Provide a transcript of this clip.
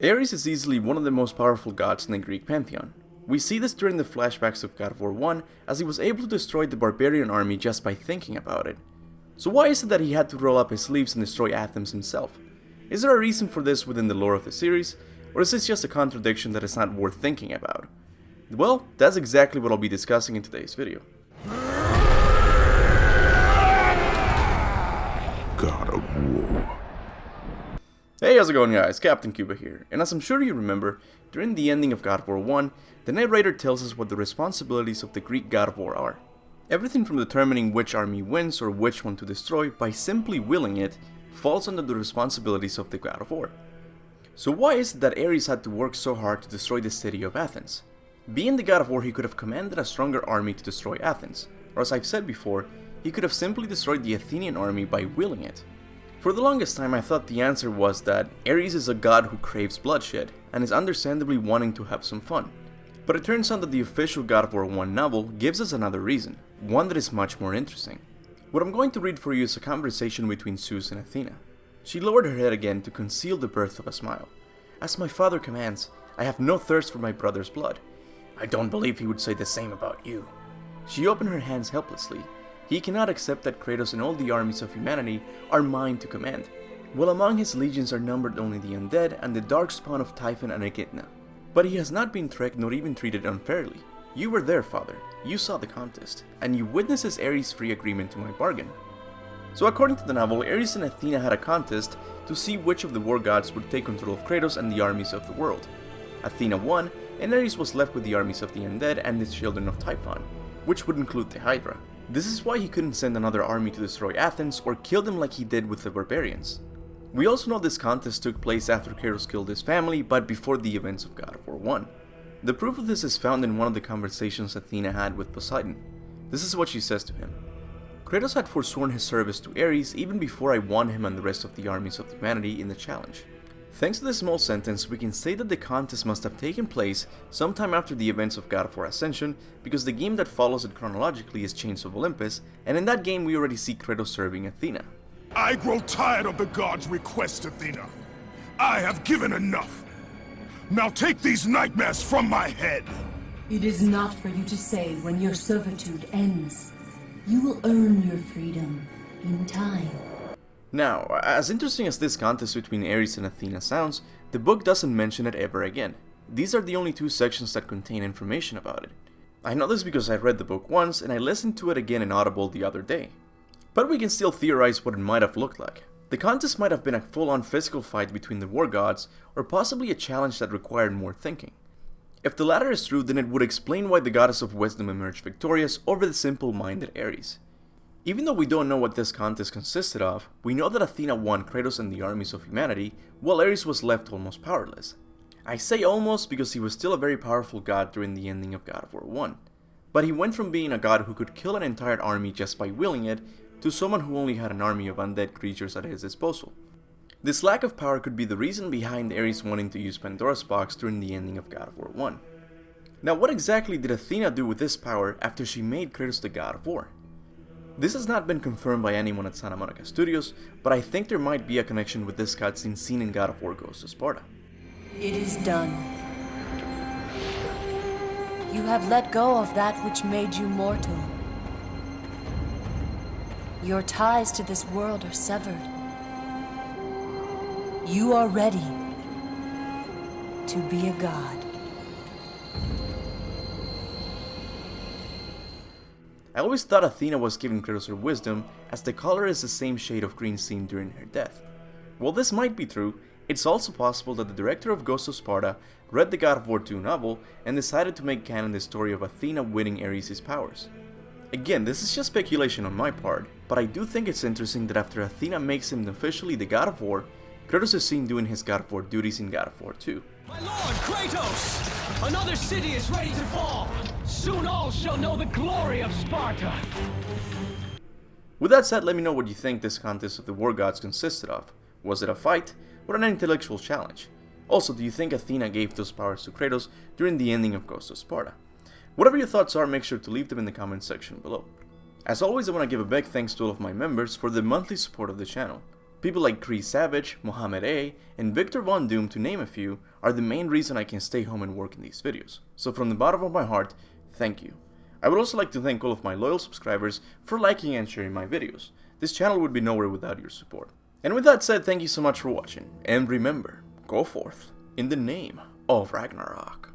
Ares is easily one of the most powerful gods in the Greek pantheon. We see this during the flashbacks of God of War 1, as he was able to destroy the barbarian army just by thinking about it. So why is it that he had to roll up his sleeves and destroy Athens himself? Is there a reason for this within the lore of the series, or is this just a contradiction that is not worth thinking about? Well, that's exactly what I'll be discussing in today's video. God of War. Hey, how's it going guys? Captain Kuba here, and as I'm sure you remember, during the ending of God of War 1, the narrator tells us what the responsibilities of the Greek God of War are. Everything from determining which army wins or which one to destroy by simply willing it, falls under the responsibilities of the God of War. So why is it that Ares had to work so hard to destroy the city of Athens? Being the God of War, he could have commanded a stronger army to destroy Athens, or as I've said before, he could have simply destroyed the Athenian army by willing it. For the longest time I thought the answer was that Ares is a god who craves bloodshed, and is understandably wanting to have some fun. But it turns out that the official God of War 1 novel gives us another reason, one that is much more interesting. What I'm going to read for you is a conversation between Zeus and Athena. She lowered her head again to conceal the birth of a smile. "As my father commands, I have no thirst for my brother's blood. I don't believe he would say the same about you." She opened her hands helplessly. He cannot accept that Kratos and all the armies of humanity are mine to command, while among his legions are numbered only the undead and the darkspawn of Typhon and Echidna. But he has not been tricked nor even treated unfairly. You were there, father, you saw the contest, and you witnessed Ares' free agreement to my bargain. So according to the novel, Ares and Athena had a contest to see which of the war gods would take control of Kratos and the armies of the world. Athena won, and Ares was left with the armies of the undead and the children of Typhon, which would include the Hydra. This is why he couldn't send another army to destroy Athens or kill them like he did with the barbarians. We also know this contest took place after Kratos killed his family, but before the events of God of War 1. The proof of this is found in one of the conversations Athena had with Poseidon. This is what she says to him. "Kratos had forsworn his service to Ares even before I won him and the rest of the armies of humanity in the challenge." Thanks to this small sentence, we can say that the contest must have taken place sometime after the events of God of War Ascension, because the game that follows it chronologically is Chains of Olympus, and in that game we already see Kratos serving Athena. I grow tired of the gods' request, Athena. I have given enough. Now take these nightmares from my head. It is not for you to say when your servitude ends. You will earn your freedom in time. Now, as interesting as this contest between Ares and Athena sounds, the book doesn't mention it ever again. These are the only two sections that contain information about it. I know this because I read the book once and I listened to it again in Audible the other day. But we can still theorize what it might have looked like. The contest might have been a full-on physical fight between the war gods, or possibly a challenge that required more thinking. If the latter is true, then it would explain why the goddess of wisdom emerged victorious over the simple-minded Ares. Even though we don't know what this contest consisted of, we know that Athena won Kratos and the armies of humanity, while Ares was left almost powerless. I say almost because he was still a very powerful god during the ending of God of War 1. But he went from being a god who could kill an entire army just by willing it, to someone who only had an army of undead creatures at his disposal. This lack of power could be the reason behind Ares wanting to use Pandora's box during the ending of God of War 1. Now, what exactly did Athena do with this power after she made Kratos the God of War? This has not been confirmed by anyone at Santa Monica Studios, but I think there might be a connection with this cutscene seen in God of War Goes to Sparta. It is done. You have let go of that which made you mortal. Your ties to this world are severed. You are ready to be a god. I always thought Athena was giving Kratos her wisdom, as the color is the same shade of green seen during her death. While this might be true, it's also possible that the director of Ghost of Sparta read the God of War 2 novel and decided to make canon the story of Athena winning Ares' powers. Again, this is just speculation on my part, but I do think it's interesting that after Athena makes him officially the God of War, Kratos is seen doing his God of War duties in God of War 2. My lord, Kratos! Another city is ready to fall! Soon all shall know the glory of Sparta! With that said, let me know what you think this contest of the war gods consisted of. Was it a fight, or an intellectual challenge? Also, do you think Athena gave those powers to Kratos during the ending of Ghost of Sparta? Whatever your thoughts are, make sure to leave them in the comment section below. As always, I want to give a big thanks to all of my members for the monthly support of the channel. People like Chris Savage, Mohammed A, and Victor Von Doom, to name a few, are the main reason I can stay home and work in these videos. So from the bottom of my heart, thank you. I would also like to thank all of my loyal subscribers for liking and sharing my videos. This channel would be nowhere without your support. And with that said, thank you so much for watching, and remember, go forth in the name of Ragnarok.